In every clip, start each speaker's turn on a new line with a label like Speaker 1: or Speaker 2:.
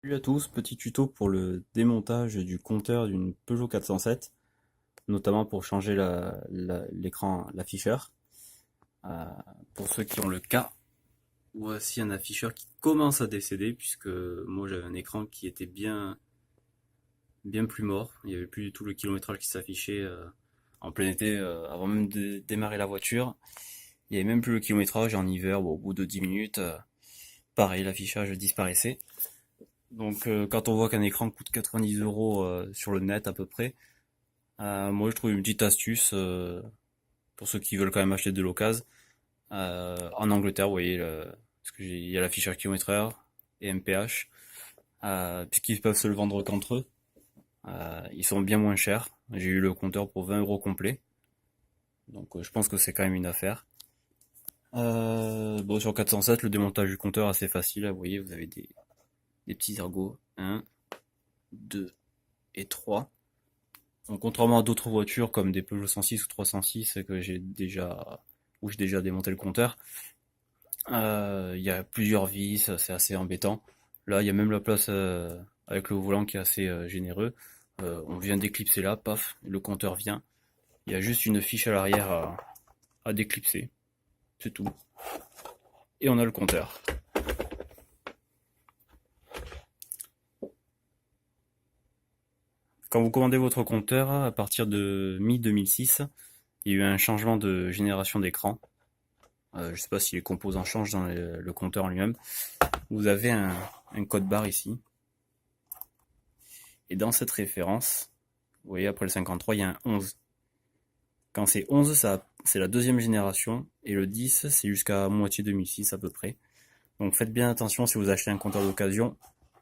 Speaker 1: Salut à tous, petit tuto pour le démontage du compteur d'une Peugeot 407, notamment pour changer l'écran, l'afficheur. Euh, pour ceux qui ont le cas, voici un afficheur qui commence à décéder, puisque moi j'avais un écran qui était bien plus mort. Il n'y avait plus du tout le kilométrage qui s'affichait en plein été, avant même de démarrer la voiture. Il n'y avait même plus le kilométrage en hiver, bon, au bout de 10 minutes, pareil, l'affichage disparaissait. Donc quand on voit qu'un écran coûte 90 euros sur le net à peu près, moi je trouve une petite astuce pour ceux qui veulent quand même acheter de l'occasion. En Angleterre, vous voyez, parce que il y a l'afficheur kilomètre-heure et MPH, puisqu'ils peuvent se le vendre qu'entre eux. Ils sont bien moins chers. J'ai eu le compteur pour 20 euros complet, donc je pense que c'est quand même une affaire. Bon, sur 407, le démontage du compteur est assez facile. Là, vous voyez, vous avez des petits ergots. Un, 2 et 3. Donc, contrairement à d'autres voitures comme des Peugeot 106 ou 306 où j'ai déjà démonté le compteur, il y a plusieurs vis, c'est assez embêtant. Là, il y a même la place avec le volant qui est assez généreux. On vient d'éclipser là, paf, le compteur vient. Il y a juste une fiche à l'arrière à déclipser, c'est tout. Et on a le compteur. Quand vous commandez votre compteur, à partir de mi-2006, il y a eu un changement de génération d'écran. Je ne sais pas si les composants changent dans le compteur en lui-même. Vous avez un code barre ici. Et dans cette référence, vous voyez, après le 53, il y a un 11. Quand c'est 11, c'est la deuxième génération. Et le 10, c'est jusqu'à moitié 2006 à peu près. Donc faites bien attention si vous achetez un compteur d'occasion,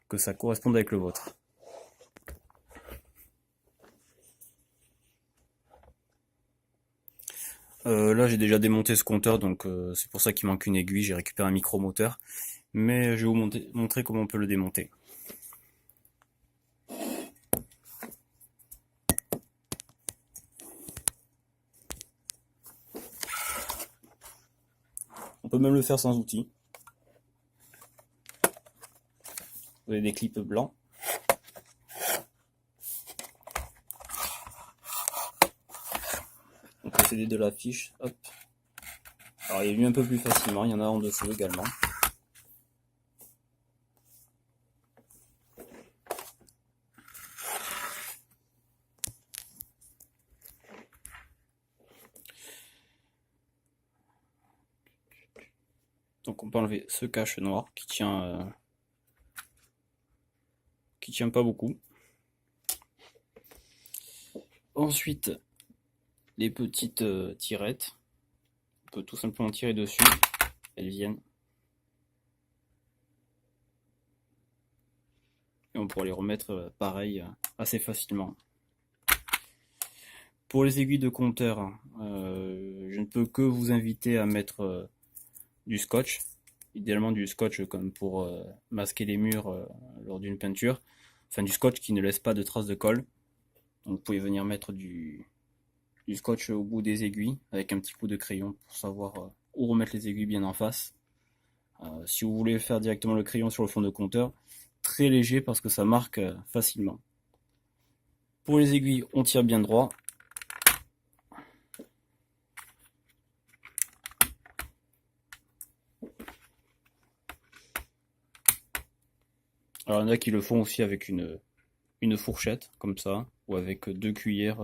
Speaker 1: que ça corresponde avec le vôtre. Là, j'ai déjà démonté ce compteur, donc c'est pour ça qu'il manque une aiguille. J'ai récupéré un micromoteur. Mais je vais vous montrer comment on peut le démonter. On peut même le faire sans outils. Vous avez des clips blancs. On peut s'aider de la fiche. Hop. Alors il est venu un peu plus facilement, il y en a en dessous également. Donc on peut enlever ce cache noir qui tient pas beaucoup. Ensuite, les petites tirettes, on peut tout simplement tirer dessus, elles viennent. Et on pourra les remettre pareil assez facilement. Pour les aiguilles de compteur, je ne peux que vous inviter à mettre du scotch, idéalement du scotch comme pour masquer les murs lors d'une peinture, enfin du scotch qui ne laisse pas de traces de colle. Donc vous pouvez venir mettre du scotch au bout des aiguilles avec un petit coup de crayon pour savoir où remettre les aiguilles bien en face. Si vous voulez faire directement le crayon sur le fond de compteur, très léger parce que ça marque facilement. Pour les aiguilles, on tire bien droit. Alors il y en a qui le font aussi avec une fourchette comme ça, ou avec deux cuillères,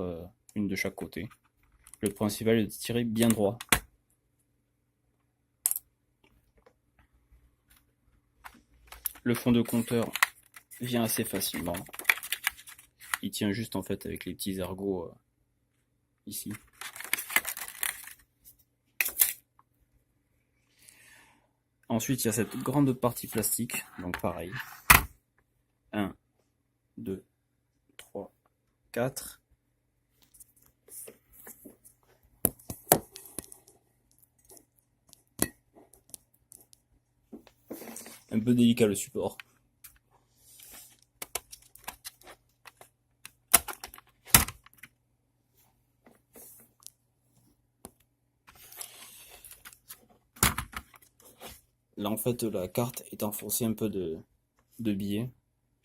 Speaker 1: une de chaque côté. Le principal est de tirer bien droit. Le fond de compteur vient assez facilement. Il tient juste en fait avec les petits ergots ici. Ensuite, il y a cette grande partie plastique, donc pareil. 1, 2, 3, 4. Un peu délicat le support. Là en fait la carte est enfoncée un peu de biais.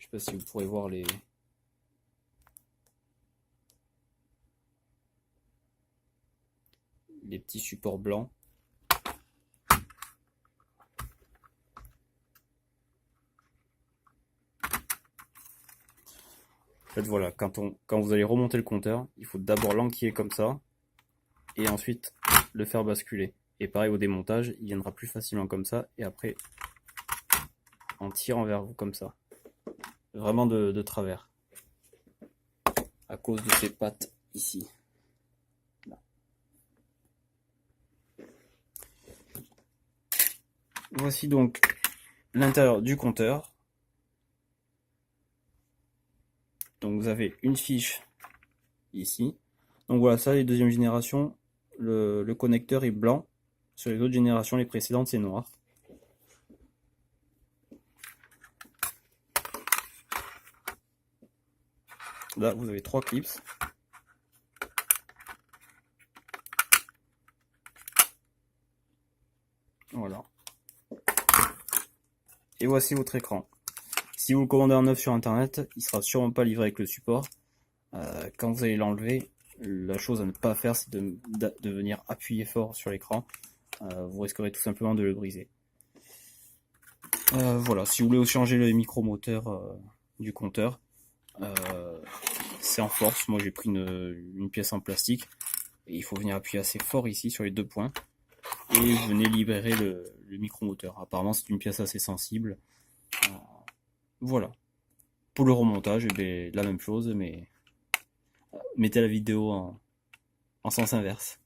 Speaker 1: Je sais pas si vous pourrez voir les petits supports blancs. En fait, voilà, quand vous allez remonter le compteur, il faut d'abord l'enquiller comme ça, et ensuite le faire basculer. Et pareil au démontage, il viendra plus facilement comme ça, et après en tirant vers vous comme ça. Vraiment de travers. À cause de ces pattes ici. Là. Voici donc l'intérieur du compteur. Donc vous avez une fiche ici. Donc voilà, ça les deuxième génération, le connecteur est blanc. Sur les autres générations, les précédentes, c'est noir. Là, vous avez 3 clips. Voilà. Et voici votre écran. Si vous le commandez en neuf sur internet, il sera sûrement pas livré avec le support. Quand vous allez l'enlever, la chose à ne pas faire, c'est de venir appuyer fort sur l'écran. Vous risquerez tout simplement de le briser. Voilà, si vous voulez changer le micromoteur du compteur, c'est en force. Moi j'ai pris une pièce en plastique et il faut venir appuyer assez fort ici sur les 2 points et venez libérer le micromoteur. Apparemment c'est une pièce assez sensible. Voilà. Pour le remontage, eh bien, la même chose, mais mettez la vidéo en sens inverse.